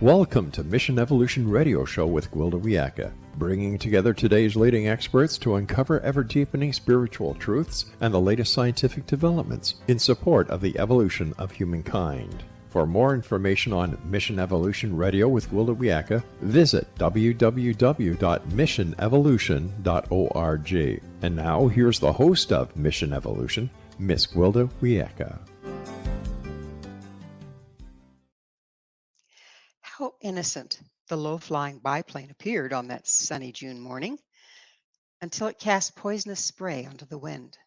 Welcome to Mission Evolution Radio Show with Gwilda Wiyaka, bringing together today's leading experts to uncover ever-deepening spiritual truths and the latest scientific developments in support of the evolution of humankind. For more information on Mission Evolution Radio with Gwilda Wiyaka, visit www.missionevolution.org. And now, here's the host of Mission Evolution, Miss Gwilda Wiyaka. How innocent the low-flying biplane appeared on that sunny June morning until it cast poisonous spray onto the wind.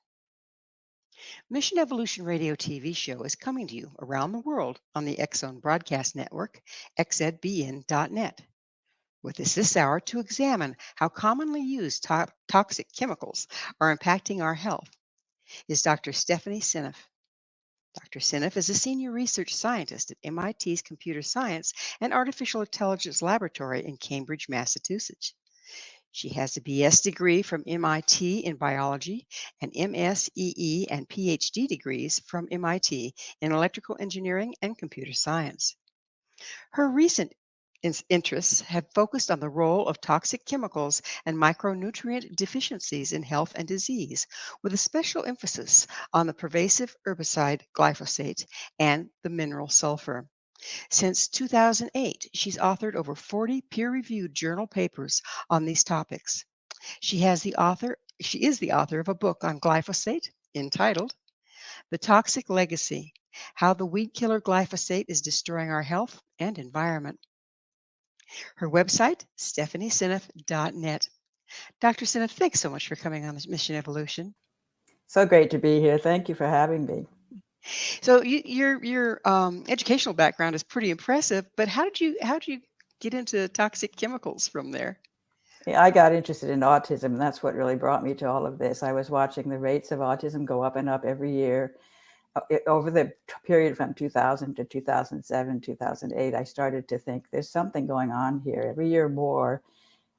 Mission Evolution Radio TV show is coming to you around the world on the X-Zone Broadcast Network, xzbn.net. With us this hour to examine how commonly used toxic chemicals are impacting our health is Dr. Stephanie Seneff. Dr. Seneff is a senior research scientist at MIT's Computer Science and Artificial Intelligence Laboratory in Cambridge, Massachusetts. She has a BS degree from MIT in biology and MSEE and PhD degrees from MIT in electrical engineering and computer science. Her recent interests have focused on the role of toxic chemicals and micronutrient deficiencies in health and disease, with a special emphasis on the pervasive herbicide glyphosate and the mineral sulfur. Since 2008, she's authored over 40 peer-reviewed journal papers on these topics. She is the author of a book on glyphosate entitled The Toxic Legacy: How the Weedkiller Glyphosate is Destroying Our Health and Environment. Her website, stephanieseneff.net. Dr. Seneff, thanks so much for coming on Mission Evolution. So great to be here. Thank you for having me. So your educational background is pretty impressive, but how did you get into toxic chemicals from there? I got interested in autism, and that's what really brought me to all of this. I was watching the rates of autism go up and up every year. Over the period from 2000 to 2007, 2008, I started to think there's something going on here. Every year more,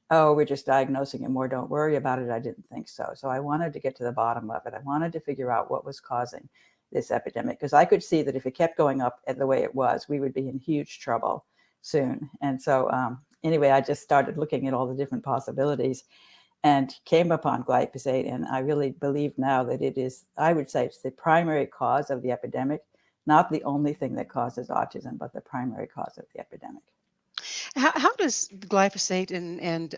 oh, we're just diagnosing it more. Don't worry about it. I didn't think so. So I wanted to get to the bottom of it. I wanted to figure out what was causing this epidemic, because I could see that if it kept going up the way it was, we would be in huge trouble soon. And so anyway, I just started looking at all the different possibilities and came upon glyphosate. And I really believe now that it is, I would say it's the primary cause of the epidemic, not the only thing that causes autism, but the primary cause of the epidemic. How does glyphosate and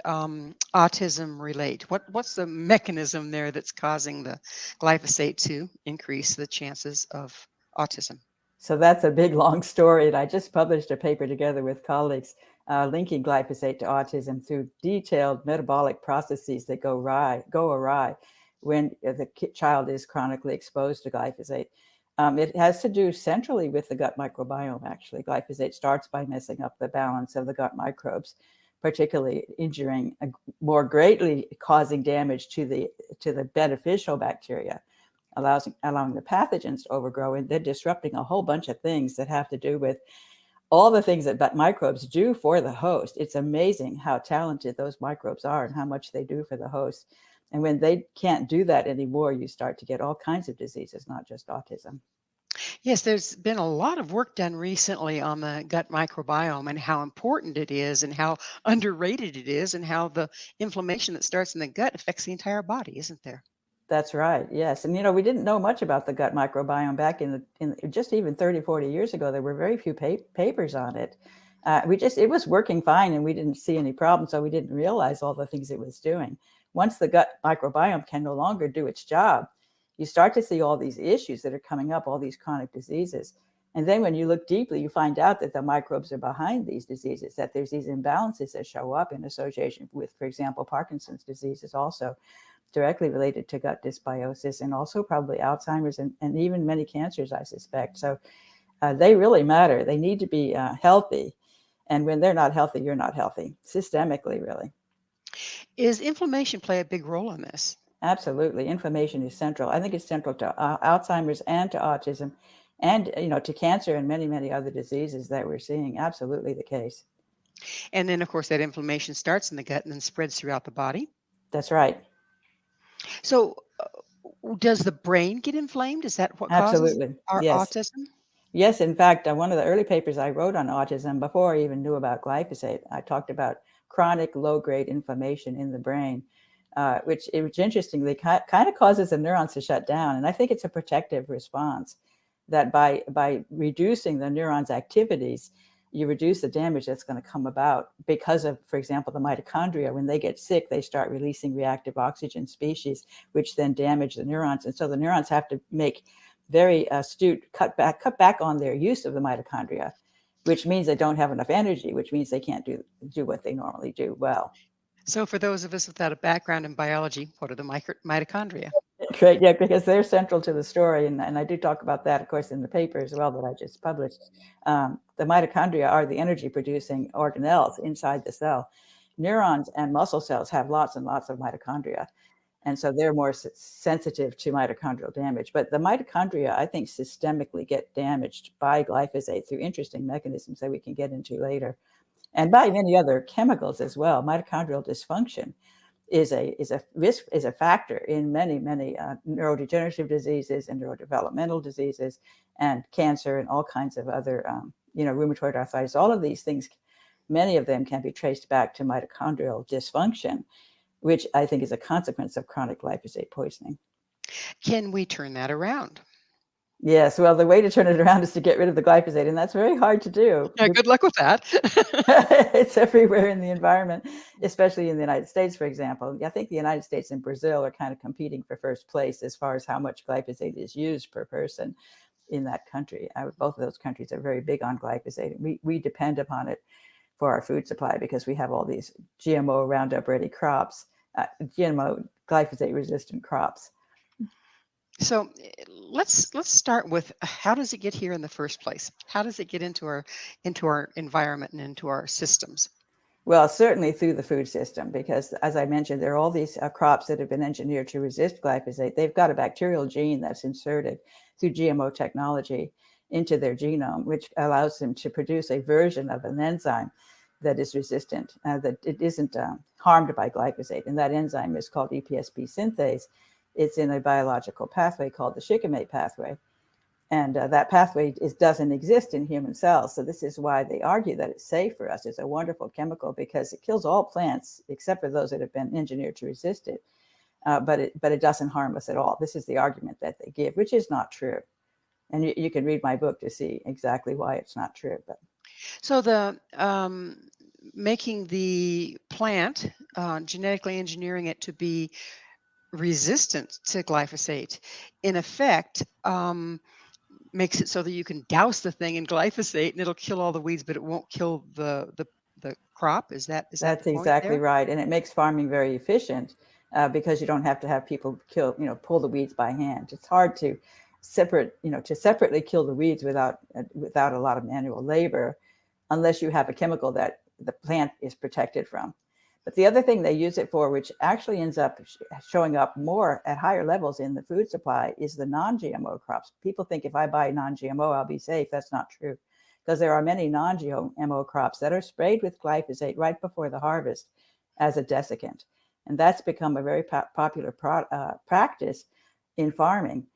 autism relate? What's the mechanism there that's causing the glyphosate to increase the chances of autism? So that's a big, long story. And I just published a paper together with colleagues linking glyphosate to autism through detailed metabolic processes that go awry when the child is chronically exposed to glyphosate. It has to do centrally with the gut microbiome, actually. Glyphosate starts by messing up the balance of the gut microbes, particularly injuring, more greatly causing damage to the beneficial bacteria, allowing the pathogens to overgrow, and they're disrupting a whole bunch of things that have to do with all the things that gut microbes do for the host. It's amazing how talented those microbes are and how much they do for the host. And when they can't do that anymore, you start to get all kinds of diseases, not just autism. Yes, there's been a lot of work done recently on the gut microbiome and how important it is and how underrated it is and how the inflammation that starts in the gut affects the entire body, isn't there? That's right. Yes. And, we didn't know much about the gut microbiome back in just even 30, 40 years ago. There were very few papers on it. It was working fine and we didn't see any problems. So we didn't realize all the things it was doing. Once the gut microbiome can no longer do its job, you start to see all these issues that are coming up, all these chronic diseases. And then when you look deeply, you find out that the microbes are behind these diseases, that there's these imbalances that show up in association with, for example, Parkinson's disease is also directly related to gut dysbiosis, and also probably Alzheimer's and even many cancers, I suspect. So they really matter. They need to be healthy. And when they're not healthy, you're not healthy, systemically, really. Is inflammation play a big role in this? Absolutely. Inflammation is central. I think it's central to Alzheimer's and to autism and, to cancer and many, many other diseases that we're seeing. Absolutely the case. And then, of course, that inflammation starts in the gut and then spreads throughout the body. That's right. So does the brain get inflamed? Is that what causes Absolutely. our Yes. autism? Yes, in fact, one of the early papers I wrote on autism, before I even knew about glyphosate, I talked about chronic low-grade inflammation in the brain, which interestingly kind of causes the neurons to shut down. And I think it's a protective response that by reducing the neurons' activities, you reduce the damage that's going to come about because of, for example, the mitochondria. When they get sick, they start releasing reactive oxygen species, which then damage the neurons. And so the neurons have to make very astute cut back on their use of the mitochondria, which means they don't have enough energy, which means they can't do what they normally do well. So for those of us without a background in biology, what are the mitochondria? Right, yeah, because they're central to the story, and I do talk about that, of course, in the paper as well that I just published. The mitochondria are the energy-producing organelles inside the cell. Neurons and muscle cells have lots and lots of mitochondria, and so they're more sensitive to mitochondrial damage. But the mitochondria, I think, systemically get damaged by glyphosate through interesting mechanisms that we can get into later, and by many other chemicals as well. Mitochondrial dysfunction is a factor in many neurodegenerative diseases and neurodevelopmental diseases and cancer and all kinds of other rheumatoid arthritis. All of these things, many of them can be traced back to mitochondrial dysfunction, which I think is a consequence of chronic glyphosate poisoning. Can we turn that around? Yes, well, the way to turn it around is to get rid of the glyphosate, and that's very hard to do. Yeah, good luck with that. It's everywhere in the environment, especially in the United States, for example. I think the United States and Brazil are kind of competing for first place as far as how much glyphosate is used per person in that country. Both of those countries are very big on glyphosate. We depend upon it for our food supply because we have all these GMO Roundup ready crops, GMO glyphosate resistant crops. So let's start with how does it get here in the first place? How does it get into our environment and into our systems? Well, certainly through the food system, because as I mentioned, there are all these crops that have been engineered to resist glyphosate. They've got a bacterial gene that's inserted through GMO technology into their genome, which allows them to produce a version of an enzyme that is resistant, that it isn't harmed by glyphosate. And that enzyme is called EPSP synthase. It's in a biological pathway called the shikimate pathway. And that pathway doesn't exist in human cells. So this is why they argue that it's safe for us. It's a wonderful chemical because it kills all plants except for those that have been engineered to resist it. But it doesn't harm us at all. This is the argument that they give, which is not true. And you can read my book to see exactly why it's not true. But so the making the plant, genetically engineering it to be resistant to glyphosate, in effect, makes it so that you can douse the thing in glyphosate and it'll kill all the weeds, but it won't kill the crop. Is that that's the point exactly there? right. And it makes farming very efficient because you don't have to have people pull the weeds by hand. It's hard to separately kill the weeds without a lot of manual labor, unless you have a chemical that the plant is protected from. But the other thing they use it for, which actually ends up showing up more at higher levels in the food supply, is the non-GMO crops. People think if I buy non-GMO, I'll be safe. That's not true, because there are many non-GMO crops that are sprayed with glyphosate right before the harvest as a desiccant. And that's become a very popular practice in farming.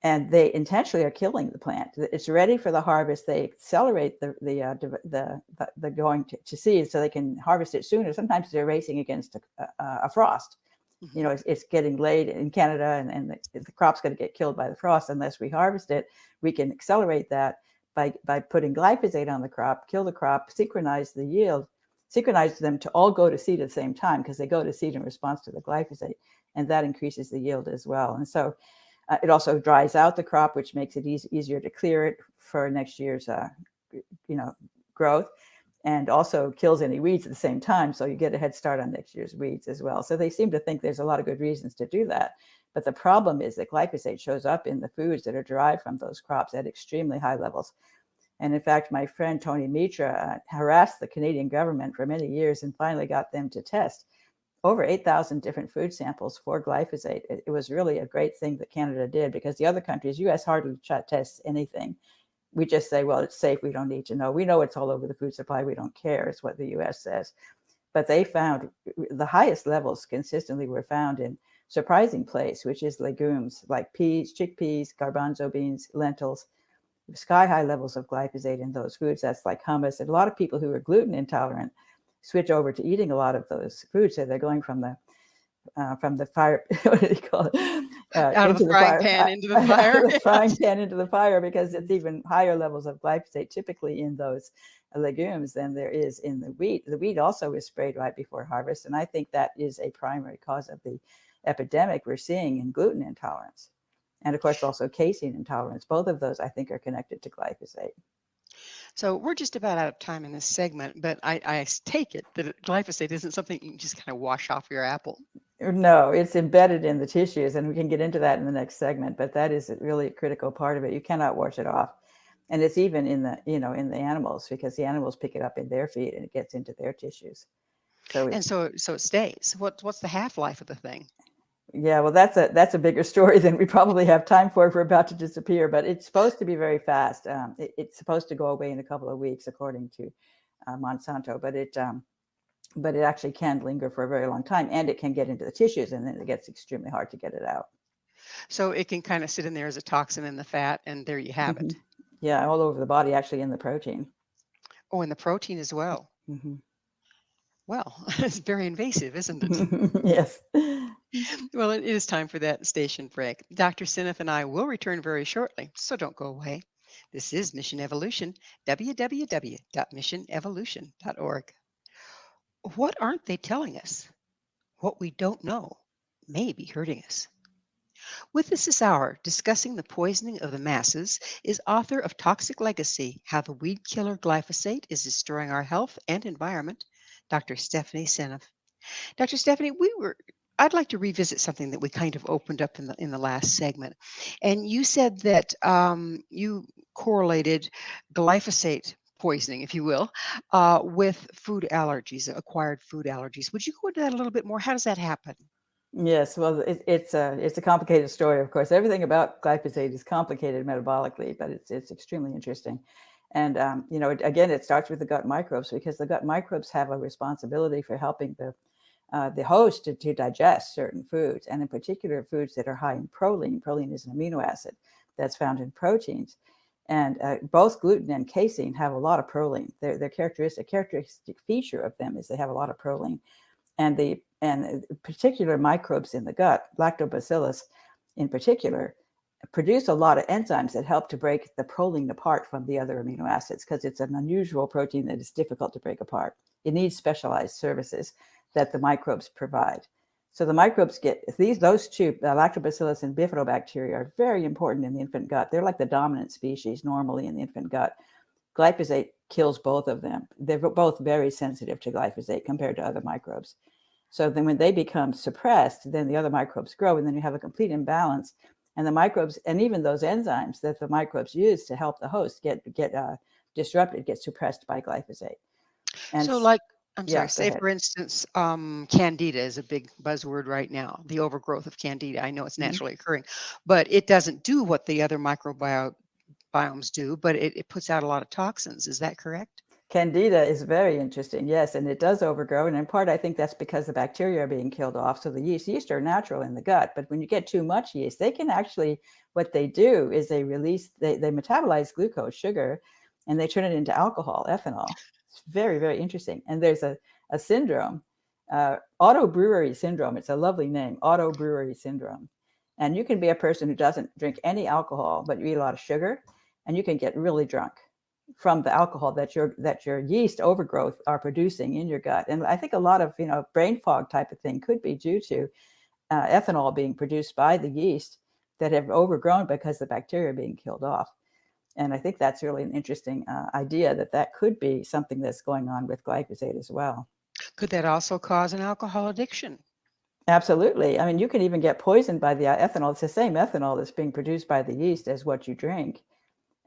And they intentionally are killing the plant. It's ready for the harvest. They accelerate the going to seed so they can harvest it sooner. Sometimes they're racing against a frost. Mhm. It's getting late in Canada, and the crop's going to get killed by the frost unless we harvest it. We can accelerate that by putting glyphosate on the crop, kill the crop, synchronize the yield, synchronize them to all go to seed at the same time because they go to seed in response to the glyphosate, and that increases the yield as well. And so it also dries out the crop, which makes it easier to clear it for next year's growth, and also kills any weeds at the same time. So you get a head start on next year's weeds as well. So they seem to think there's a lot of good reasons to do that. But the problem is that glyphosate shows up in the foods that are derived from those crops at extremely high levels. And in fact, my friend Tony Mitra harassed the Canadian government for many years and finally got them to test over 8,000 different food samples for glyphosate. It was really a great thing that Canada did, because the other countries, US hardly tests anything. We just say, well, it's safe. We don't need to know. We know it's all over the food supply. We don't care, is what the US says. But they found the highest levels consistently were found in surprising place, which is legumes like peas, chickpeas, garbanzo beans, lentils, sky high levels of glyphosate in those foods. That's like hummus. And a lot of people who are gluten intolerant switch over to eating a lot of those foods. So they're going from the fire, what do you call it? Out of the frying pan into the fire. Out of the frying pan into the fire, because it's even higher levels of glyphosate typically in those legumes than there is in the wheat. The wheat also is sprayed right before harvest, and I think that is a primary cause of the epidemic we're seeing in gluten intolerance. And of course, also casein intolerance. Both of those, I think, are connected to glyphosate. So we're just about out of time in this segment, but I take it that glyphosate isn't something you can just kind of wash off your apple. No, it's embedded in the tissues, and we can get into that in the next segment, but that is really a critical part of it. You cannot wash it off. And it's even in the, in the animals, because the animals pick it up in their feed and it gets into their tissues. So it stays. What's the half-life of the thing? Yeah, well, that's a bigger story than we probably have time for if we're about to disappear, but it's supposed to be very fast. It's supposed to go away in a couple of weeks, according to Monsanto, but it actually can linger for a very long time, and it can get into the tissues, and then it gets extremely hard to get it out. So it can kind of sit in there as a toxin in the fat, and there you have it. Yeah, all over the body, actually, in the protein. Oh, in the protein as well. Mm-hmm. Well, it's very invasive, isn't it? Yes. Well, it is time for that station break. Dr. Seneff and I will return very shortly, so don't go away. This is Mission Evolution, www.missionevolution.org. What aren't they telling us? What we don't know may be hurting us. With us this hour, discussing the poisoning of the masses, is author of Toxic Legacy, How the Weedkiller Glyphosate is Destroying Our Health and Environment, Dr. Stephanie Seneff. Dr. Stephanie, I'd like to revisit something that we kind of opened up in the last segment. And you said that you correlated glyphosate poisoning, if you will, with food allergies, acquired food allergies. Would you go into that a little bit more? How does that happen? Yes, well, it's a complicated story, of course. Everything about glyphosate is complicated metabolically, but it's extremely interesting. And, again, it starts with the gut microbes, because the gut microbes have a responsibility for helping the host to digest certain foods, and in particular foods that are high in proline. Proline is an amino acid that's found in proteins. And both gluten and casein have a lot of proline. Their characteristic feature of them is they have a lot of proline. And the particular microbes in the gut, lactobacillus in particular, produce a lot of enzymes that help to break the proline apart from the other amino acids, because it's an unusual protein that is difficult to break apart. It needs specialized services that the microbes provide. So the microbes those two, lactobacillus and bifidobacteria, are very important in the infant gut. They're like the dominant species normally in the infant gut. Glyphosate kills both of them. They're both very sensitive to glyphosate compared to other microbes. So then when they become suppressed, then the other microbes grow, and then you have a complete imbalance. And the microbes, and even those enzymes that the microbes use to help the host get disrupted, get suppressed by glyphosate. And so say for instance, candida is a big buzzword right now, the overgrowth of candida. I know it's naturally occurring, but it doesn't do what the other microbiomes do, but it puts out a lot of toxins. Is that correct? Candida is very interesting, yes, and it does overgrow. And in part, I think that's because the bacteria are being killed off. So the yeast are natural in the gut, but when you get too much yeast, they can actually, what they do is they metabolize glucose, sugar, and they turn it into alcohol, ethanol. It's very, very interesting. And there's a syndrome, autobrewery syndrome. It's a lovely name, autobrewery syndrome. And you can be a person who doesn't drink any alcohol, but you eat a lot of sugar, and you can get really drunk from the alcohol that your yeast overgrowth are producing in your gut. And I think a lot of brain fog type of thing could be due to ethanol being produced by the yeast that have overgrown because the bacteria are being killed off. And I think that's really an interesting idea that could be something that's going on with glyphosate as well. Could that also cause an alcohol addiction? Absolutely. I mean, you can even get poisoned by the ethanol. It's the same ethanol that's being produced by the yeast as what you drink.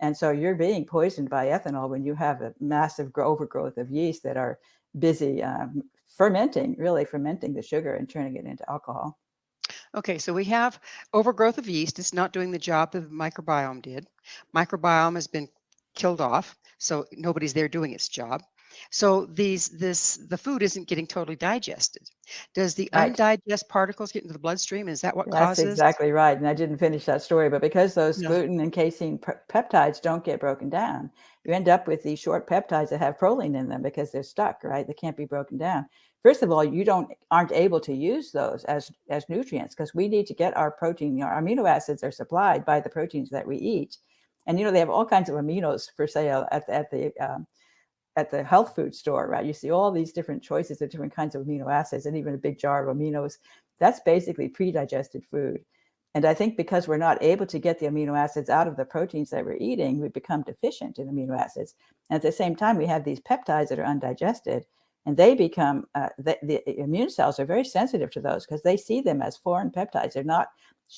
And so you're being poisoned by ethanol when you have a massive overgrowth of yeast that are busy fermenting the sugar and turning it into alcohol. Okay, so we have overgrowth of yeast. It's not doing the job that the microbiome did. Microbiome has been killed off, so nobody's there doing its job. So the food isn't getting totally digested. Does the Right. undigested particles get into the bloodstream? Is that what That's causes? exactly right. And I didn't finish that story, but because those Yeah. gluten and casein peptides don't get broken down, you end up with these short peptides that have proline in them because they're stuck, right? They can't be broken down. First of all, you aren't able to use those as nutrients because we need to get our protein. Our amino acids are supplied by the proteins that we eat, and they have all kinds of aminos for sale at the health food store, right? You see all these different choices of different kinds of amino acids and even a big jar of aminos. That's basically pre-digested food. And I think because we're not able to get the amino acids out of the proteins that we're eating, we become deficient in amino acids. And at the same time, we have these peptides that are undigested, and they become, the immune cells are very sensitive to those because they see them as foreign peptides.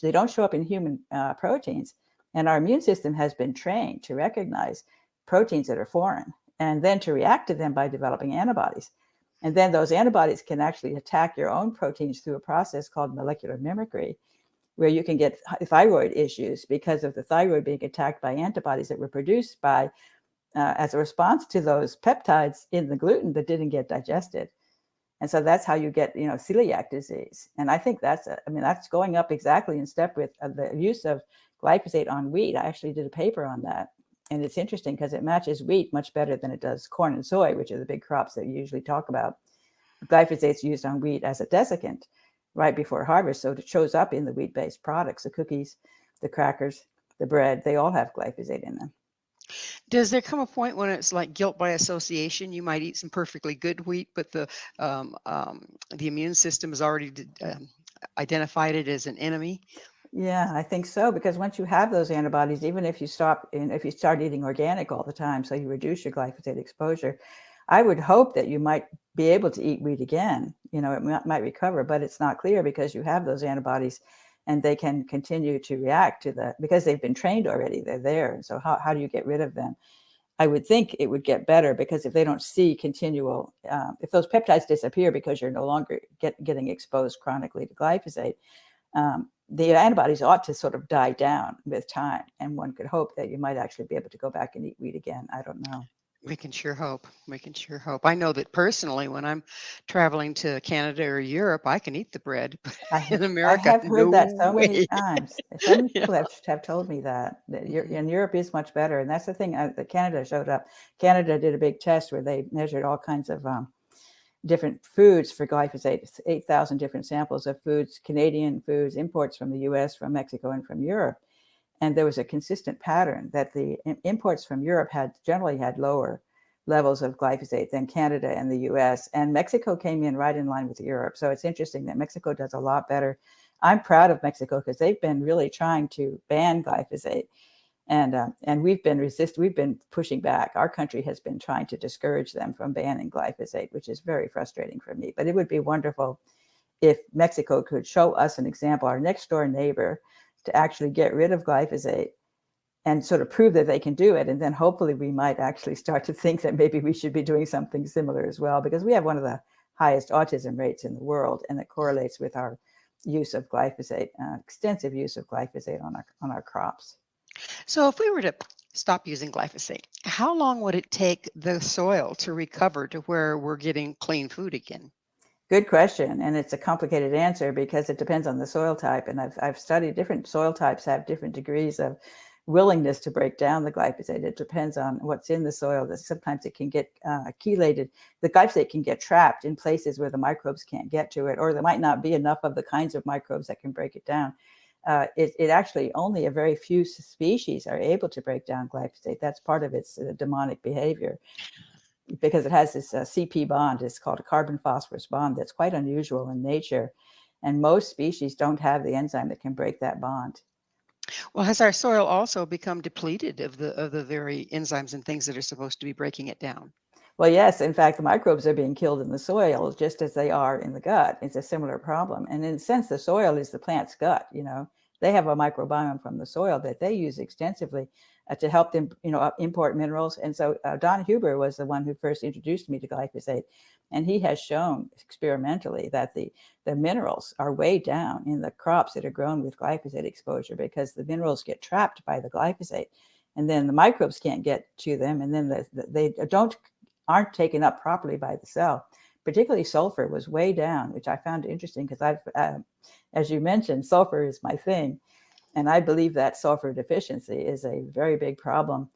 They don't show up in human proteins. And our immune system has been trained to recognize proteins that are foreign and then to react to them by developing antibodies. And then those antibodies can actually attack your own proteins through a process called molecular mimicry, where you can get thyroid issues because of the thyroid being attacked by antibodies that were produced by as a response to those peptides in the gluten that didn't get digested. And so that's how you get, celiac disease. And I think that's going up exactly in step with the use of glyphosate on wheat. I actually did a paper on that. And it's interesting because it matches wheat much better than it does corn and soy, which are the big crops that you usually talk about. Glyphosate's used on wheat as a desiccant right before harvest. So it shows up in the wheat-based products, the cookies, the crackers, the bread, they all have glyphosate in them. Does there come a point when it's like guilt by association? You might eat some perfectly good wheat, but the immune system has already identified it as an enemy. Yeah, I think so, because once you have those antibodies, even if you start eating organic all the time, so you reduce your glyphosate exposure, I would hope that you might be able to eat wheat again. It might recover, but it's not clear because you have those antibodies and they can continue to react to because they've been trained already. They're there. And so how do you get rid of them? I would think it would get better because if they don't see continual, if those peptides disappear because you're no longer getting exposed chronically to glyphosate, the antibodies ought to sort of die down with time. And one could hope that you might actually be able to go back and eat wheat again. I don't know. We can sure hope. We can sure hope. I know that personally, when I'm traveling to Canada or Europe, I can eat the bread. But in I America, have heard no that so many way. times. So many Yeah. people have told me that Mhm. in Europe is much better. And that's the thing that Canada showed up. Canada did a big test where they measured all kinds of different foods for glyphosate, 8,000 different samples of foods, Canadian foods, imports from the US, from Mexico, and from Europe. And there was a consistent pattern that the imports from Europe generally had lower levels of glyphosate than Canada and the US. And Mexico came in right in line with Europe. So it's interesting that Mexico does a lot better. I'm proud of Mexico because they've been really trying to ban glyphosate. And we've been pushing back. Our country has been trying to discourage them from banning glyphosate, which is very frustrating for me. But it would be wonderful if Mexico could show us an example, our next door neighbor, to actually get rid of glyphosate and sort of prove that they can do it. And then hopefully we might actually start to think that maybe we should be doing something similar as well, because we have one of the highest autism rates in the world, and it correlates with our use of glyphosate, extensive use of glyphosate on our crops. So if we were to stop using glyphosate, how long would it take the soil to recover to where we're getting clean food again? Good question, and it's a complicated answer because it depends on the soil type. And I've studied different soil types have different degrees of willingness to break down the glyphosate. It depends on what's in the soil. That sometimes it can get chelated. The glyphosate can get trapped in places where the microbes can't get to it, or there might not be enough of the kinds of microbes that can break it down. It actually only a very few species are able to break down glyphosate. That's part of its demonic behavior, because it has this CP bond. It's called a carbon phosphorus bond that's quite unusual in nature. And most species don't have the enzyme that can break that bond. Well, has our soil also become depleted of the very enzymes and things that are supposed to be breaking it down? Well, yes, in fact, the microbes are being killed in the soil just as they are in the gut. It's a similar problem. And in a sense, the soil is the plant's gut. They have a microbiome from the soil that they use extensively to help them, import minerals. And so Don Huber was the one who first introduced me to glyphosate. And he has shown experimentally that the minerals are way down in the crops that are grown with glyphosate exposure, because the minerals get trapped by the glyphosate. And then the microbes can't get to them. And then they aren't taken up properly by the cell. Particularly sulfur was way down, which I found interesting because as you mentioned, sulfur is my thing. And I believe that sulfur deficiency is a very big problem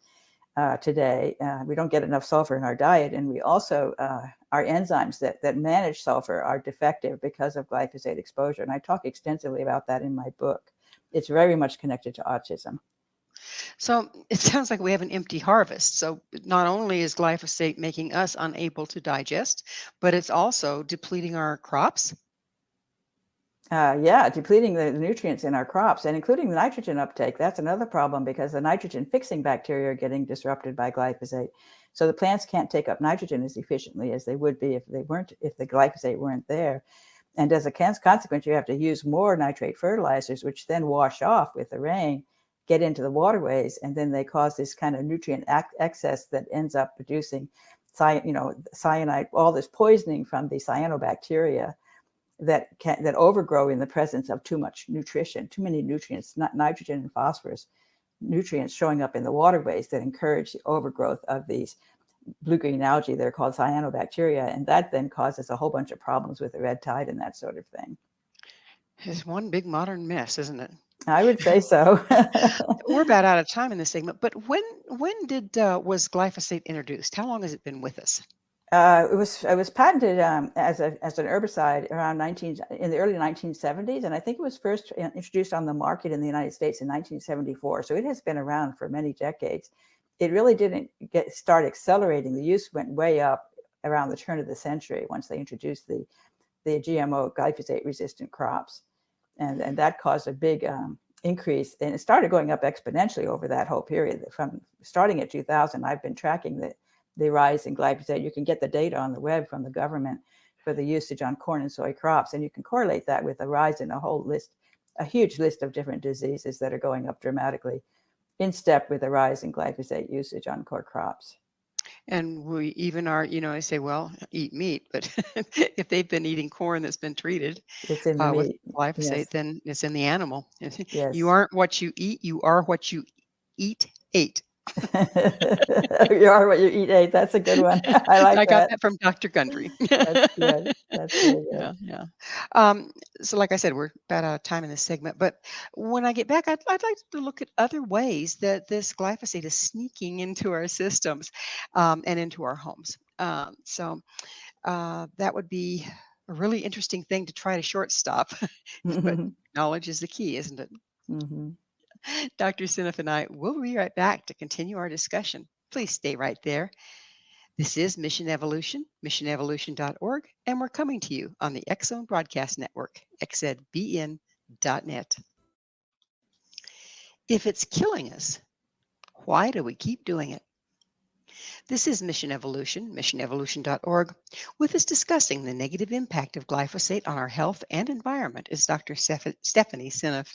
today. We don't get enough sulfur in our diet. And we also, our enzymes that manage sulfur are defective because of glyphosate exposure. And I talk extensively about that in my book. It's very much connected to autism. So it sounds like we have an empty harvest. So not only is glyphosate making us unable to digest, but it's also depleting our crops. Depleting the nutrients in our crops and including the nitrogen uptake. That's another problem because the nitrogen fixing bacteria are getting disrupted by glyphosate. So the plants can't take up nitrogen as efficiently as they would be if the glyphosate weren't there. And as a consequence, you have to use more nitrate fertilizers, which then wash off with the rain, get into the waterways, and then they cause this kind of nutrient excess that ends up producing cyanide, all this poisoning from the cyanobacteria that overgrow in the presence of too much nutrition, too many nutrients, not nitrogen and phosphorus, nutrients showing up in the waterways that encourage the overgrowth of these blue-green algae. They're called cyanobacteria, and that then causes a whole bunch of problems with the red tide and that sort of thing. It's one big modern mess, isn't it? I would say so. We're about out of time in this segment, but when was glyphosate introduced? How long has it been with us? It was patented as an herbicide around in the early 1970s, and I think it was first introduced on the market in the United States in 1974. So it has been around for many decades. It really didn't start accelerating. The use went way up around the turn of the century once they introduced the GMO glyphosate-resistant crops, and that caused a big increase. And it started going up exponentially over that whole period. From starting at 2000, I've been tracking the rise in glyphosate. You can get the data on the web from the government for the usage on corn and soy crops. And you can correlate that with a rise in a huge list of different diseases that are going up dramatically in step with the rise in glyphosate usage on core crops. And we even are, I say, well, eat meat, but if they've been eating corn that's been treated it's in the with meat. glyphosate, Yes. then it's in the animal. Yes. You aren't what you eat, you are what you ate. You are what you eat. That's a good one. I like that. I got that from Dr. Gundry. That's good. That's really good. Yeah. So like I said, we're about out of time in this segment, but when I get back, I'd like to look at other ways that this glyphosate is sneaking into our systems and into our homes. So that would be a really interesting thing to try to shortstop, but knowledge is the key, isn't it? Mm-hmm. Dr. Seneff and I will be right back to continue our discussion. Please stay right there. This is Mission Evolution, missionevolution.org, and we're coming to you on the X-Zone Broadcast Network, xzbn.net. If it's killing us, why do we keep doing it? This is Mission Evolution, missionevolution.org. With us discussing the negative impact of glyphosate on our health and environment is Dr. Stephanie Seneff.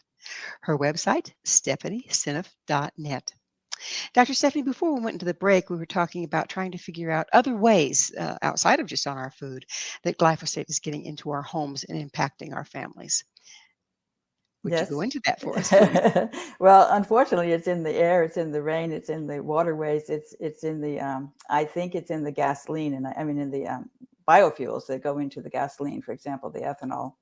Her website, stephanieseneff.net. Dr. Stephanie, before we went into the break, we were talking about trying to figure out other ways outside of just on our food that glyphosate is getting into our homes and impacting our families. Would you go into that for us, please? Well, unfortunately, it's in the air, it's in the rain, it's in the waterways, it's in the, I think it's in the gasoline, and in the biofuels that go into the gasoline, for example, the ethanol.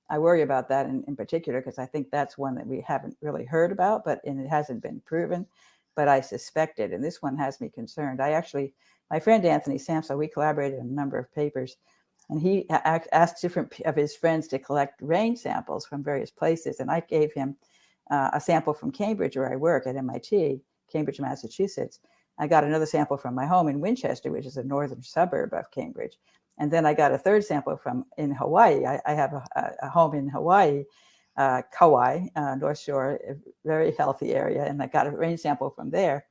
I worry about that in particular because I think that's one that we haven't really heard about, and it hasn't been proven, but I suspect it, and this one has me concerned. My friend Anthony Samsa, we collaborated on a number of papers, and he asked different of his friends to collect rain samples from various places, and I gave him a sample from Cambridge, where I work at MIT, Cambridge, Massachusetts. I got another sample from my home in Winchester, which is a northern suburb of Cambridge. And then I got a third sample in Hawaii. I have a home in Hawaii, Kauai, North Shore, a very healthy area, and I got a rain sample from there.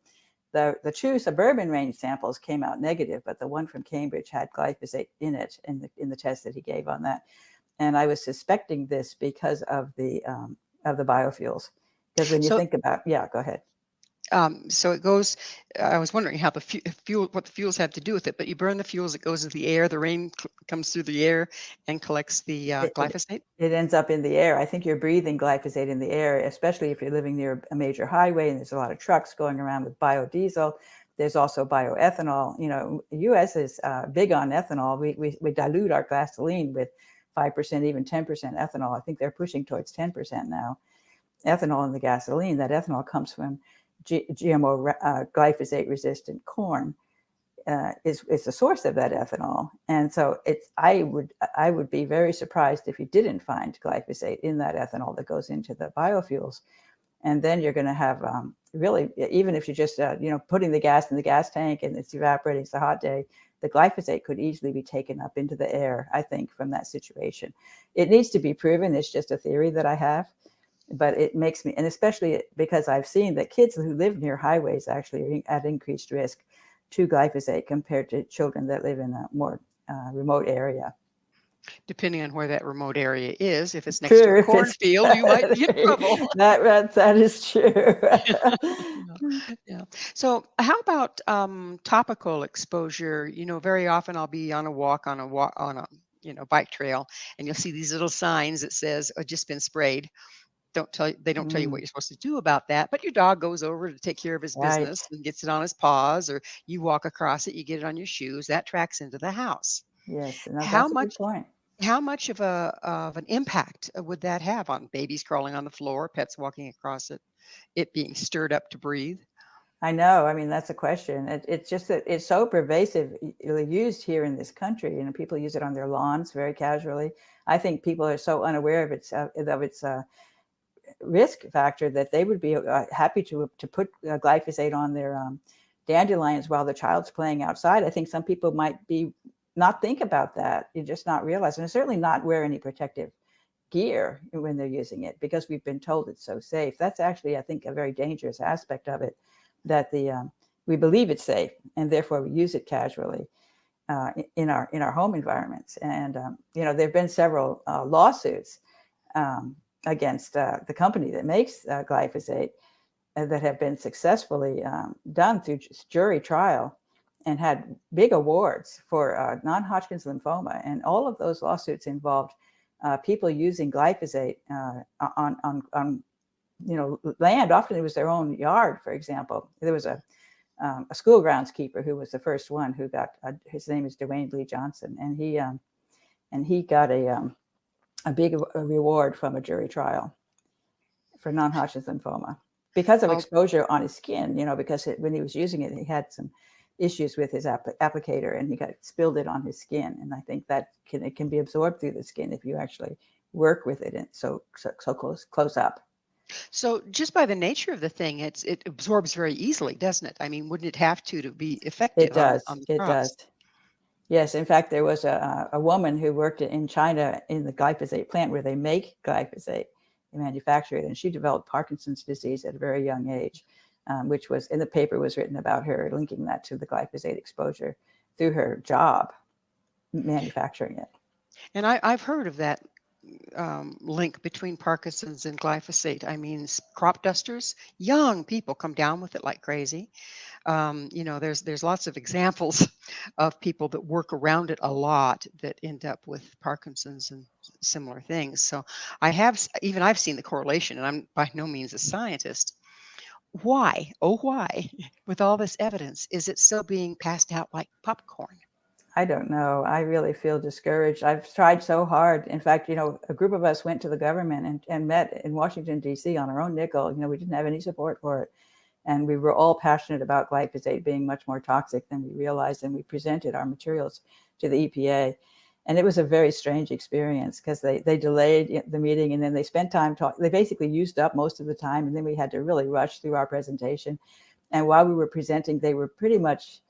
The two suburban rain samples came out negative, but the one from Cambridge had glyphosate in it in the test that he gave on that. And I was suspecting this because of the biofuels. Because when you think about, go ahead. So it goes, I was wondering how what the fuels have to do with it, but you burn the fuels, it goes into the air, the rain comes through the air and collects the glyphosate? It ends up in the air. I think you're breathing glyphosate in the air, especially if you're living near a major highway and there's a lot of trucks going around with biodiesel. There's also bioethanol. The U.S. is big on ethanol. We dilute our gasoline with 5%, even 10% ethanol. I think they're pushing towards 10% now. Ethanol in the gasoline. That ethanol comes from GMO glyphosate-resistant corn. Is the source of that ethanol, and so I would be very surprised if you didn't find glyphosate in that ethanol that goes into the biofuels. And then you're going to have really, even if you're just putting the gas in the gas tank and it's evaporating, it's a hot day, the glyphosate could easily be taken up into the air, I think, from that situation. It needs to be proven. It's just a theory that I have, but it makes me, and especially because I've seen that kids who live near highways actually are at increased risk to glyphosate compared to children that live in a more remote area. Depending on where that remote area is, if it's next to a cornfield, you might be in trouble. That is true. Yeah. So how about topical exposure? Very often I'll be on a walk on a bike trail, and you'll see these little signs that says, "Oh, just been sprayed." They don't tell you what you're supposed to do about that, but your dog goes over to take care of his business and gets it on his paws, or you walk across it, you get it on your shoes, that tracks into the house. Yes, no, that's a good point. How much of an impact would that have on babies crawling on the floor, pets walking across it being stirred up to breathe? I know. I mean, that's a question. It's just that it's so pervasively used here in this country. People use it on their lawns very casually. I think people are so unaware of its risk factor that they would be happy to put glyphosate on their dandelions while the child's playing outside. I think some people might not think about that. You just not realize, and certainly not wear any protective gear when they're using it because we've been told it's so safe. That's actually, I think, a very dangerous aspect of it, that we believe it's safe and therefore we use it casually in our home environments. And there have been several lawsuits against the company that makes glyphosate that have been successfully done through jury trial and had big awards for non-Hodgkin's lymphoma. And all of those lawsuits involved people using glyphosate on land. Often it was their own yard, for example. There was a school groundskeeper who was the first one who got, his name is Dwayne Lee Johnson, and he got a big reward from a jury trial for non-Hodgkin's lymphoma because of exposure on his skin, because when he was using it, he had some issues with his applicator and he spilled it on his skin. And I think that it can be absorbed through the skin if you actually work with it and so close up. So just by the nature of the thing, it absorbs very easily, doesn't it? I mean, wouldn't it have to be effective? It does. On the crops? Does. Yes. In fact, there was a woman who worked in China in the glyphosate plant where they make glyphosate, they manufacture it, and she developed Parkinson's disease at a very young age, which was in the paper was written about her, linking that to the glyphosate exposure through her job manufacturing it. And I've heard of that link between Parkinson's and glyphosate. I mean, crop dusters, young people come down with it like crazy. There's lots of examples of people that work around it a lot that end up with Parkinson's and similar things. So I've seen the correlation, and I'm by no means a scientist. Why, with all this evidence, is it still being passed out like popcorn? I don't know. I really feel discouraged. I've tried so hard. In fact, a group of us went to the government and met in Washington, D.C. on our own nickel. We didn't have any support for it. And we were all passionate about glyphosate being much more toxic than we realized. And we presented our materials to the EPA. And it was a very strange experience because they delayed the meeting and then they spent time talking. They basically used up most of the time. And then we had to really rush through our presentation. And while we were presenting, they were pretty much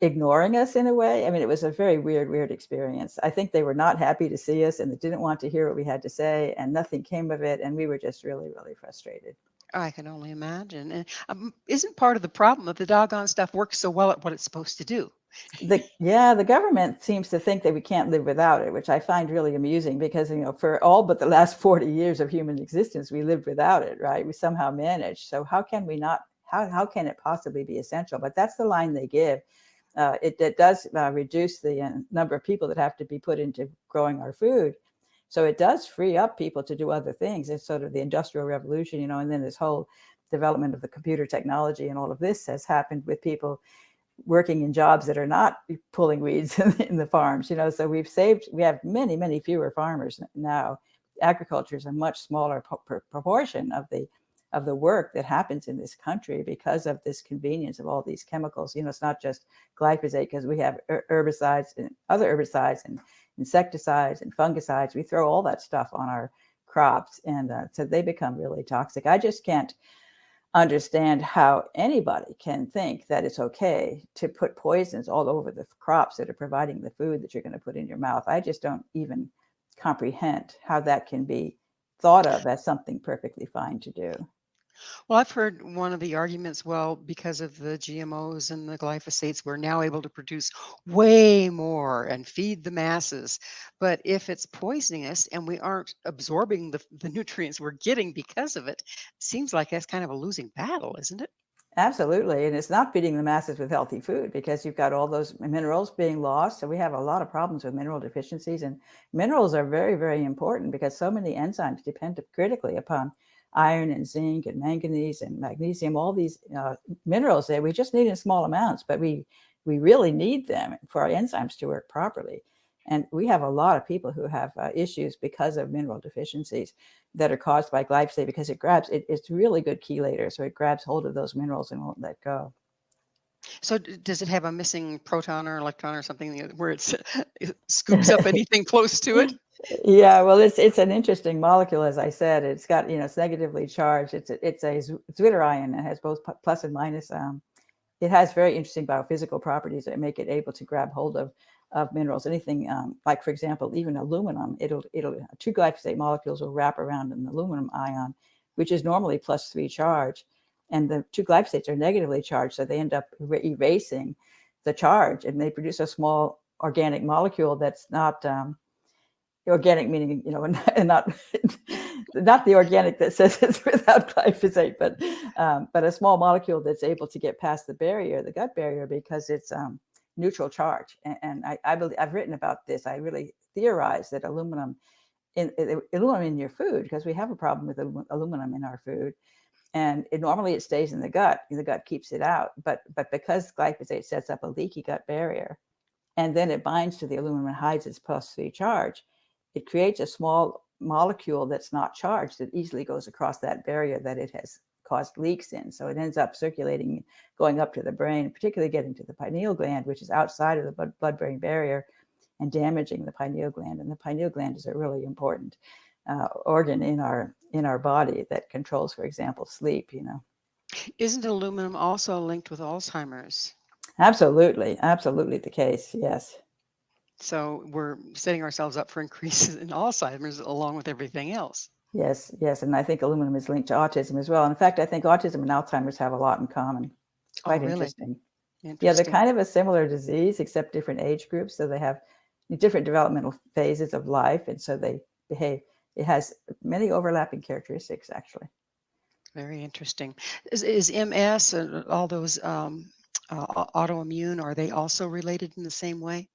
ignoring us in a way. I mean, it was a very weird experience. I think they were not happy to see us and they didn't want to hear what we had to say, and nothing came of it. And we were just really frustrated. I can only imagine. And isn't part of the problem that the doggone stuff works so well at what it's supposed to do? The government seems to think that we can't live without it, which I find really amusing because, for all but the last 40 years of human existence, we lived without it, right? We somehow managed. So how can we not, how can it possibly be essential? But that's the line they give. It does reduce the number of people that have to be put into growing our food. So it does free up people to do other things. It's sort of the Industrial Revolution, and then this whole development of the computer technology and all of this has happened with people working in jobs that are not pulling weeds in the farms. So we have many, many fewer farmers now. Agriculture is a much smaller proportion of the work that happens in this country because of this convenience of all these chemicals. It's not just glyphosate, because we have herbicides and other herbicides and insecticides and fungicides. We throw all that stuff on our crops, and so they become really toxic. I just can't understand how anybody can think that it's okay to put poisons all over the crops that are providing the food that you're going to put in your mouth. I just don't even comprehend how that can be thought of as something perfectly fine to do. Well, I've heard one of the arguments, well, because of the GMOs and the glyphosates, we're now able to produce way more and feed the masses. But if it's poisoning us and we aren't absorbing the nutrients we're getting because of it, seems like that's kind of a losing battle, isn't it? Absolutely. And it's not feeding the masses with healthy food, because you've got all those minerals being lost. So we have a lot of problems with mineral deficiencies. And minerals are very, very important because so many enzymes depend critically upon iron and zinc and manganese and magnesium, all these minerals that we just need in small amounts, but we really need them for our enzymes to work properly. And we have a lot of people who have issues because of mineral deficiencies that are caused by glyphosate, because it's really good chelator. So it grabs hold of those minerals and won't let go. So does it have a missing proton or electron or something where it scoops up anything close to it? Yeah, well, it's an interesting molecule, as I said. It's got, it's negatively charged. It's a Zwitter ion. It has both plus and minus. It has very interesting biophysical properties that make it able to grab hold of minerals. Anything like, for example, even aluminum. It'll 2 glyphosate molecules will wrap around an aluminum ion, which is normally +3 charge, and the 2 glyphosates are negatively charged, so they end up erasing the charge, and they produce a small organic molecule that's not organic, meaning and not the organic that says it's without glyphosate, but a small molecule that's able to get past the gut barrier, because it's neutral charge. And I believe, I've written about this. I really theorize that aluminum in your food, because we have a problem with aluminum in our food, and normally it stays in the gut. The gut keeps it out, but because glyphosate sets up a leaky gut barrier, and then it binds to the aluminum and hides its +3 charge, it creates a small molecule that's not charged that easily goes across that barrier that it has caused leaks in. So it ends up circulating, going up to the brain, particularly getting to the pineal gland, which is outside of the blood-brain barrier, and damaging the pineal gland. And the pineal gland is a really important organ in our body that controls, for example, sleep. Isn't aluminum also linked with Alzheimer's? Absolutely the case. Yes. So we're setting ourselves up for increases in Alzheimer's along with everything else. Yes. And I think aluminum is linked to autism as well. And in fact, I think autism and Alzheimer's have a lot in common. It's quite interesting. Yeah, they're kind of a similar disease, except different age groups. So they have different developmental phases of life, and so they behave. It has many overlapping characteristics, actually. Very interesting. Is MS and all those autoimmune, are they also related in the same way?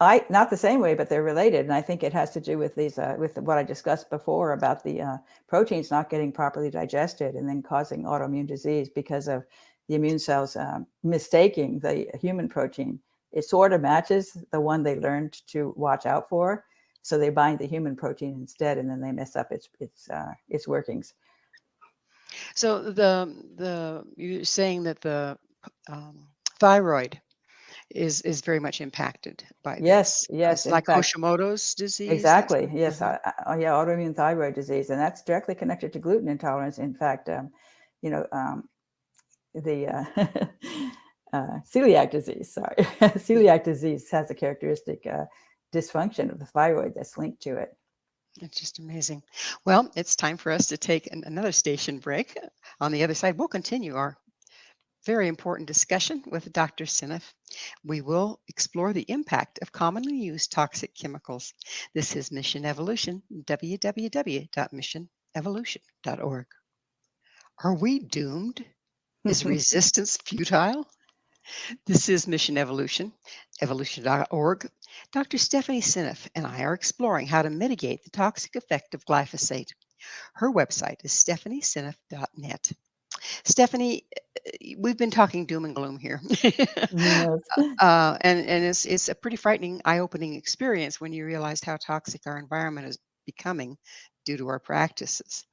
Not the same way, but they're related. And I think it has to do with these, with what I discussed before about the proteins not getting properly digested and then causing autoimmune disease because of the immune cells mistaking the human protein. It sort of matches the one they learned to watch out for. So they bind the human protein instead, and then they mess up its workings. So you're saying that the thyroid is very much impacted by Yes, this. yes. Like Hashimoto's disease. Exactly. Yes. Autoimmune thyroid disease, and that's directly connected to gluten intolerance. In fact, the celiac disease. Sorry, celiac disease has a characteristic dysfunction of the thyroid that's linked to it. It's just amazing. Well, it's time for us to take another station break. On the other side, we'll continue our very important discussion with Dr. Seneff. We will explore the impact of commonly used toxic chemicals. This is Mission Evolution, www.missionevolution.org. Are we doomed? Is resistance futile? This is Mission Evolution, evolution.org. Dr. Stephanie Seneff and I are exploring how to mitigate the toxic effect of glyphosate. Her website is stephanieseneff.net. Stephanie, we've been talking doom and gloom here. Yes. And it's a pretty frightening, eye-opening experience when you realize how toxic our environment is becoming due to our practices.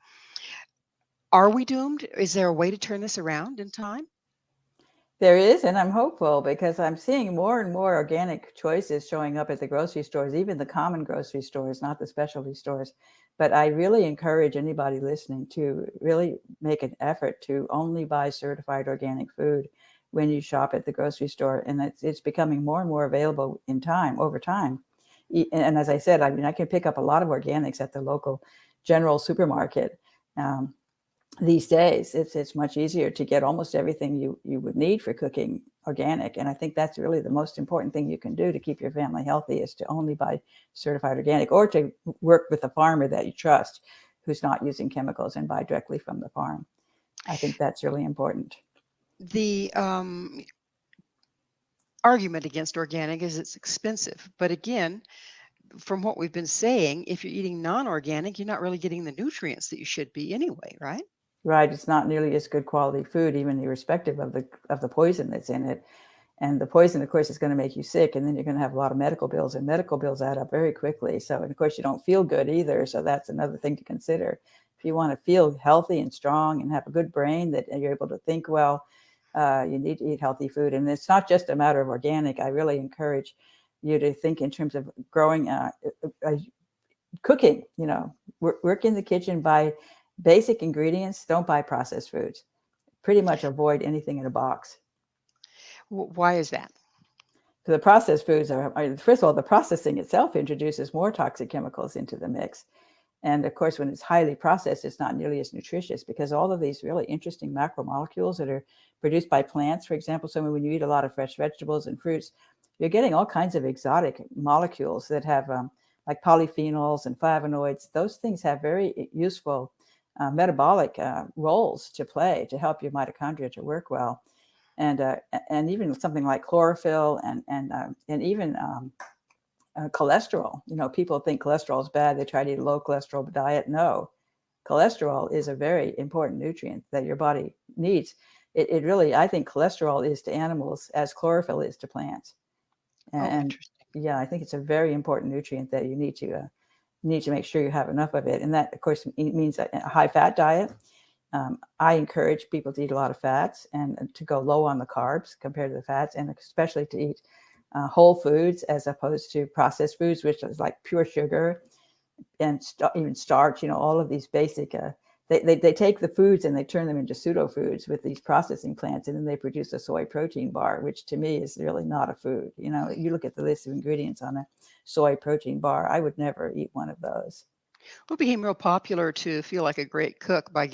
Are we doomed? Is there a way to turn this around in time? There is, and I'm hopeful because I'm seeing more and more organic choices showing up at the grocery stores, even the common grocery stores, not the specialty stores. But I really encourage anybody listening to really make an effort to only buy certified organic food when you shop at the grocery store. And it's becoming more and more available over time. And as I said, I mean, I can pick up a lot of organics at the local general supermarket. These days, it's much easier to get almost everything you would need for cooking organic. And I think that's really the most important thing you can do to keep your family healthy, is to only buy certified organic, or to work with a farmer that you trust who's not using chemicals and buy directly from the farm. I think that's really important. The argument against organic is it's expensive. But again, from what we've been saying, if you're eating non-organic, you're not really getting the nutrients that you should be anyway, right? Right. It's not nearly as good quality food, even irrespective of the poison that's in it. And the poison, of course, is going to make you sick, and then you're going to have a lot of medical bills, and medical bills add up very quickly. So, and of course, you don't feel good either. So that's another thing to consider. If you want to feel healthy and strong and have a good brain that you're able to think well, you need to eat healthy food. And it's not just a matter of organic. I really encourage you to think in terms of growing, cooking, work in the kitchen, buy basic ingredients, don't buy processed foods. Pretty much avoid anything in a box. Why is that? So the processed foods first of all, the processing itself introduces more toxic chemicals into the mix. And of course, when it's highly processed, it's not nearly as nutritious, because all of these really interesting macromolecules that are produced by plants, for example, so when you eat a lot of fresh vegetables and fruits, you're getting all kinds of exotic molecules that have like polyphenols and flavonoids. Those things have very useful metabolic roles to play to help your mitochondria to work well. And even something like chlorophyll and even cholesterol. People think cholesterol is bad. They try to eat a low cholesterol diet. No, cholesterol is a very important nutrient that your body needs. It really, I think cholesterol is to animals as chlorophyll is to plants. And yeah, I think it's a very important nutrient that you need to make sure you have enough of it. And that, of course, means a high fat diet. I encourage people to eat a lot of fats and to go low on the carbs compared to the fats, and especially to eat whole foods as opposed to processed foods, which is like pure sugar and even starch. All of these basic, they take the foods and they turn them into pseudo foods with these processing plants, and then they produce a soy protein bar, which to me is really not a food. You look at the list of ingredients on a soy protein bar, I would never eat one of those. Well, it became real popular to feel like a great cook by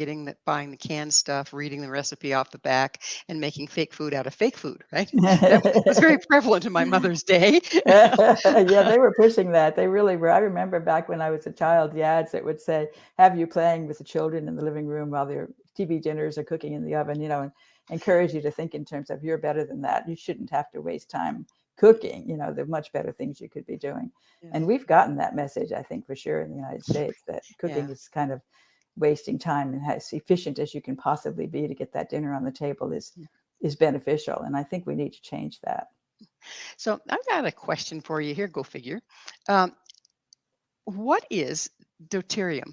buying the canned stuff, reading the recipe off the back, and making fake food out of fake food, right? That was very prevalent in my mother's day. Yeah, they were pushing that. They really were. I remember back when I was a child, the ads that would say, have you playing with the children in the living room while their TV dinners are cooking in the oven, and encourage you to think in terms of, you're better than that. You shouldn't have to waste time cooking. There are much better things you could be doing. Yeah. And we've gotten that message, I think, for sure in the United States, that cooking is kind of wasting time, and as efficient as you can possibly be to get that dinner on the table is beneficial. And I think we need to change that. So I've got a question for you here. Go figure. What is deuterium?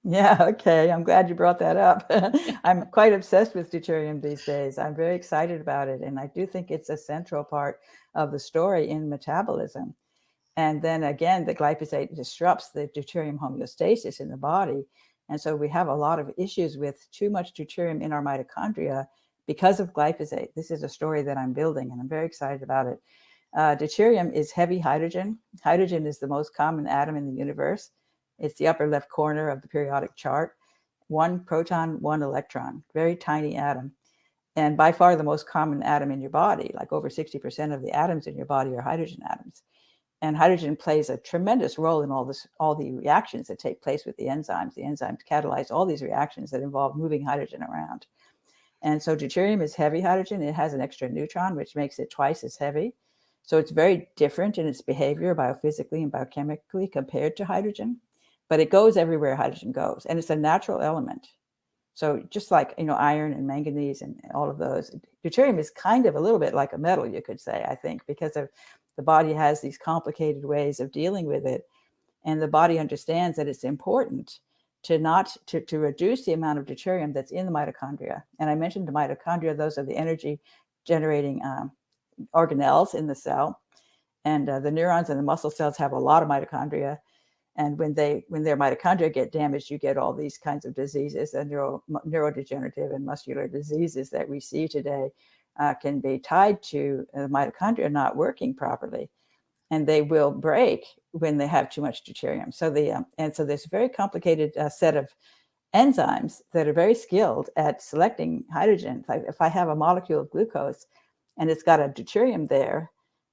Yeah, okay. I'm glad you brought that up. I'm quite obsessed with deuterium these days. I'm very excited about it. And I do think it's a central part of the story in metabolism. And then again, the glyphosate disrupts the deuterium homeostasis in the body. And so we have a lot of issues with too much deuterium in our mitochondria because of glyphosate. This is a story that I'm building, and I'm very excited about it. Deuterium is heavy hydrogen. Hydrogen is the most common atom in the universe. It's the upper left corner of the periodic chart. 1 proton, 1 electron, very tiny atom. And by far the most common atom in your body, like over 60% of the atoms in your body are hydrogen atoms. And hydrogen plays a tremendous role in all the reactions that take place with the enzymes. The enzymes catalyze all these reactions that involve moving hydrogen around. And so deuterium is heavy hydrogen. It has an extra neutron, which makes it twice as heavy. So it's very different in its behavior biophysically and biochemically compared to hydrogen, but it goes everywhere hydrogen goes, and it's a natural element. So just like, iron and manganese and all of those, deuterium is kind of a little bit like a metal, you could say, I think, because of the body has these complicated ways of dealing with it. And the body understands that it's important to reduce the amount of deuterium that's in the mitochondria. And I mentioned the mitochondria, those are the energy generating organelles in the cell. And the neurons and the muscle cells have a lot of mitochondria. And when their mitochondria get damaged, you get all these kinds of diseases, and neurodegenerative and muscular diseases that we see today can be tied to the mitochondria not working properly, and they will break when they have too much deuterium. So there's a very complicated set of enzymes that are very skilled at selecting hydrogen. If I have a molecule of glucose and it's got a deuterium there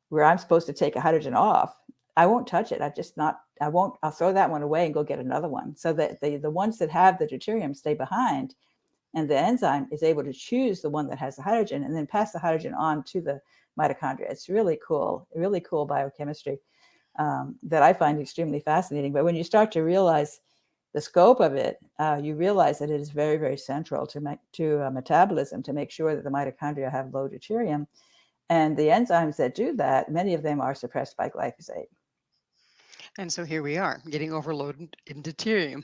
where I'm supposed to take a hydrogen off, I won't touch it. I'll throw that one away and go get another one. So that the ones that have the deuterium stay behind, and the enzyme is able to choose the one that has the hydrogen and then pass the hydrogen on to the mitochondria. It's really cool biochemistry that I find extremely fascinating. But when you start to realize the scope of it, you realize that it is very, very central to metabolism, to make sure that the mitochondria have low deuterium. And the enzymes that do that, many of them are suppressed by glyphosate. And so here we are, getting overloaded in deuterium.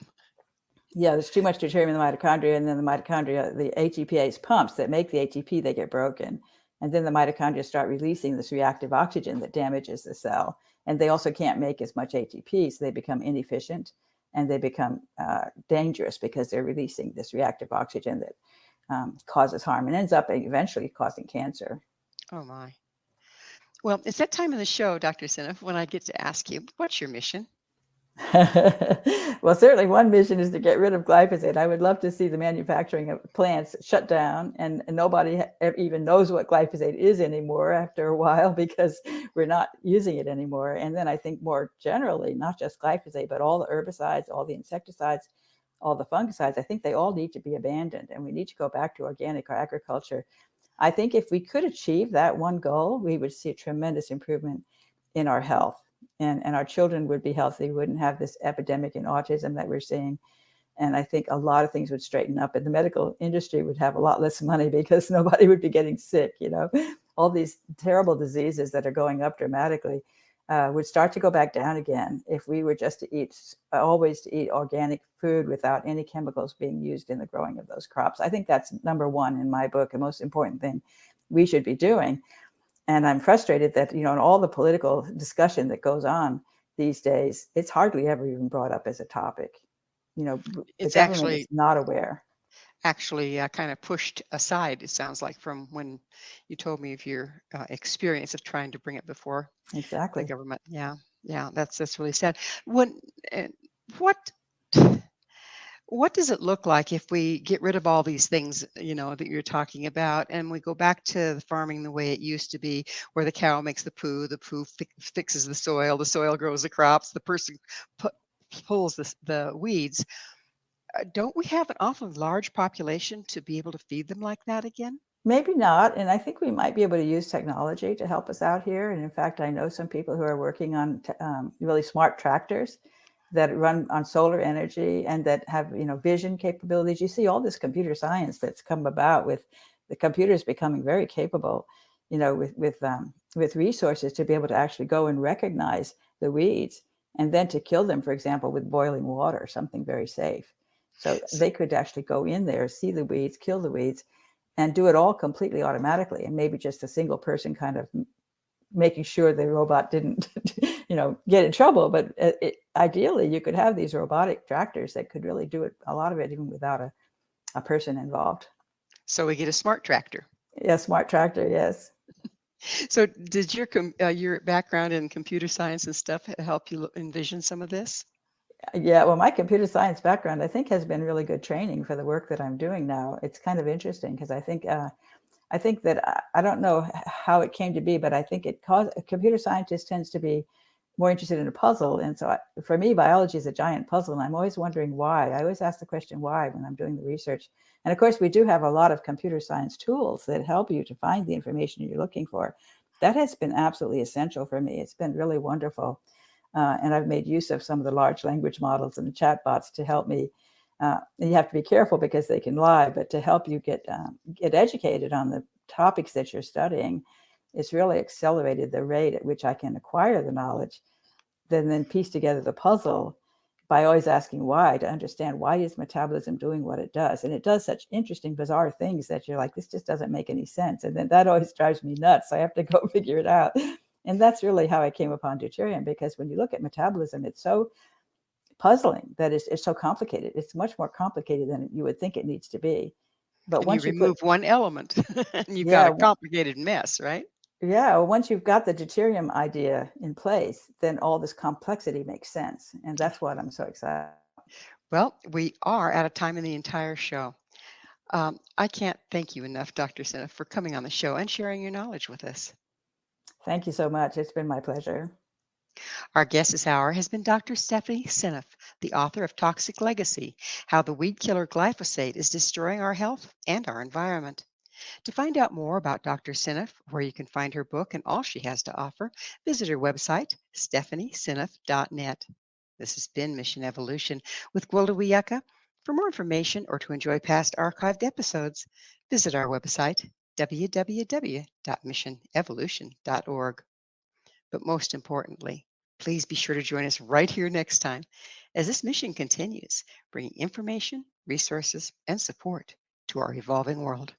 Yeah, there's too much deuterium in the mitochondria, and then the mitochondria, the ATPase pumps that make the ATP, they get broken. And then the mitochondria start releasing this reactive oxygen that damages the cell. And they also can't make as much ATP, so they become inefficient, and they become dangerous because they're releasing this reactive oxygen that causes harm and ends up eventually causing cancer. Oh, my. Well, it's that time of the show, Dr. Seneff, when I get to ask you, what's your mission? Well, certainly one mission is to get rid of glyphosate. I would love to see the manufacturing of plants shut down, and nobody even knows what glyphosate is anymore after a while because we're not using it anymore. And then I think more generally, not just glyphosate, but all the herbicides, all the insecticides, all the fungicides, I think they all need to be abandoned, and we need to go back to organic agriculture. I think if we could achieve that one goal, we would see a tremendous improvement in our health, and our children would be healthy. We wouldn't have this epidemic in autism that we're seeing. And I think a lot of things would straighten up, and the medical industry would have a lot less money because nobody would be getting sick. All these terrible diseases that are going up dramatically would start to go back down again if we were just always to eat organic food without any chemicals being used in the growing of those crops. I think that's number one in my book, the most important thing we should be doing. And I'm frustrated that, in all the political discussion that goes on these days, it's hardly ever even brought up as a topic. It's the government is not aware. Actually kind of pushed aside, it sounds like, from when you told me of your experience of trying to bring it before Exactly. the government. Yeah, that's really sad. What does it look like if we get rid of all these things, that you're talking about, and we go back to the farming the way it used to be, where the cow makes the poo fixes the soil grows the crops, the person pulls the weeds? Don't we have an awfully large population to be able to feed them like that again? Maybe not. And I think we might be able to use technology to help us out here. And in fact, I know some people who are working on really smart tractors that run on solar energy and that have, vision capabilities. You see all this computer science that's come about with the computers becoming very capable, with resources to be able to actually go and recognize the weeds and then to kill them, for example, with boiling water, something very safe. So they could actually go in there, see the weeds, kill the weeds, and do it all completely automatically. And maybe just a single person kind of making sure the robot didn't, get in trouble. But ideally, you could have these robotic tractors that could really do it, a lot of it, even without a person involved. So we get a smart tractor. Yeah, smart tractor, yes. So did your background in computer science and stuff help you envision some of this? Yeah, well, my computer science background, I think, has been really good training for the work that I'm doing now. It's kind of interesting because I think that I don't know how it came to be, but I think a computer scientist tends to be more interested in a puzzle. And so for me, biology is a giant puzzle, and I'm always wondering why. I always ask the question why when I'm doing the research. And of course, we do have a lot of computer science tools that help you to find the information you're looking for. that has been absolutely essential for me. It's been really wonderful. And I've made use of some of the large language models and the chatbots to help me. And you have to be careful because they can lie, but to help you get educated on the topics that you're studying, it's really accelerated the rate at which I can acquire the knowledge, then piece together the puzzle by always asking why, to understand why is metabolism doing what it does. And it does such interesting, bizarre things that you're like, this just doesn't make any sense. And then that always drives me nuts. I have to go figure it out. And that's really how I came upon deuterium, because when you look at metabolism, it's so puzzling that it's so complicated. It's much more complicated than you would think it needs to be. But And you once you remove one element and you've got yeah, a complicated mess, right? yeah, well, once you've got the deuterium idea in place, then all this complexity makes sense. And that's what I'm so excited. Well, we are out of time in the entire show. I can't thank you enough, Dr. Seneff, for coming on the show and sharing your knowledge with us. Thank you so much. It's been my pleasure. Our guest this hour has been Dr. Stephanie Seneff, the author of Toxic Legacy: How the Weedkiller Glyphosate is Destroying Our Health and Our Environment. To find out more about Dr. Seneff, where you can find her book and all she has to offer, visit her website, stephanieseneff.net. This has been Mission Evolution with Gwilda Wiyaka. For more information or to enjoy past archived episodes, visit our website, www.missionevolution.org. But most importantly, please be sure to join us right here next time as this mission continues, bringing information, resources, and support to our evolving world.